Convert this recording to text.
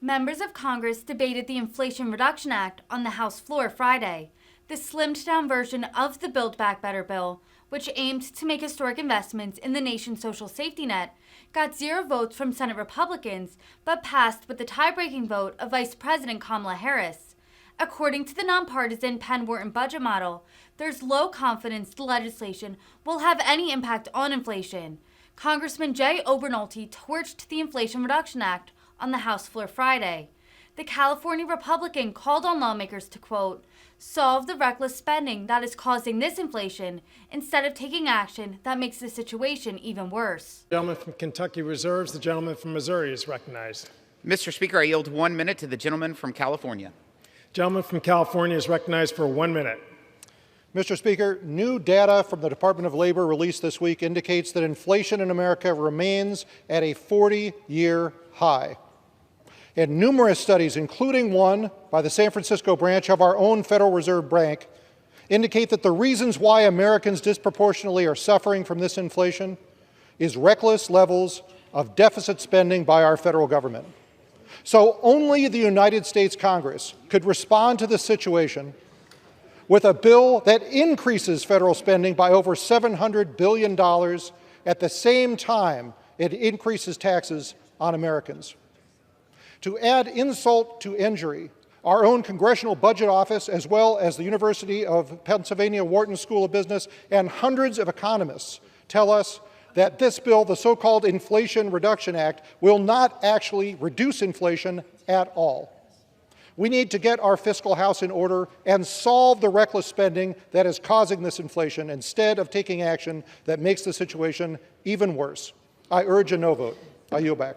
Members of Congress debated the Inflation Reduction Act on the House floor Friday. The slimmed-down version of the Build Back Better bill, which aimed to make historic investments in the nation's social safety net, got 0 votes from Senate Republicans, but passed with the tie-breaking vote of Vice President Kamala Harris. According to the nonpartisan Penn Wharton budget model, there's low confidence the legislation will have any impact on inflation. Congressman Obernolte torched the Inflation Reduction Act on the House floor Friday. The California Republican called on lawmakers to, quote, solve the reckless spending that is causing this inflation instead of taking action that makes the situation even worse. The gentleman from Kentucky reserves. The gentleman from Missouri is recognized. Mr. Speaker, I yield 1 minute to the gentleman from California. Gentleman from California is recognized for 1 minute. Mr. Speaker, new data from the Department of Labor released this week indicates that inflation in America remains at a 40-year high. And numerous studies, including one by the San Francisco branch of our own Federal Reserve Bank, indicate that the reasons why Americans disproportionately are suffering from this inflation is reckless levels of deficit spending by our federal government. So only the United States Congress could respond to this situation with a bill that increases federal spending by over $700 billion at the same time it increases taxes on Americans. To add insult to injury, our own Congressional Budget Office, as well as the University of Pennsylvania Wharton School of Business and hundreds of economists tell us that this bill, the so-called Inflation Reduction Act, will not actually reduce inflation at all. We need to get our fiscal house in order and solve the reckless spending that is causing this inflation instead of taking action that makes the situation even worse. I urge a no vote. I yield back.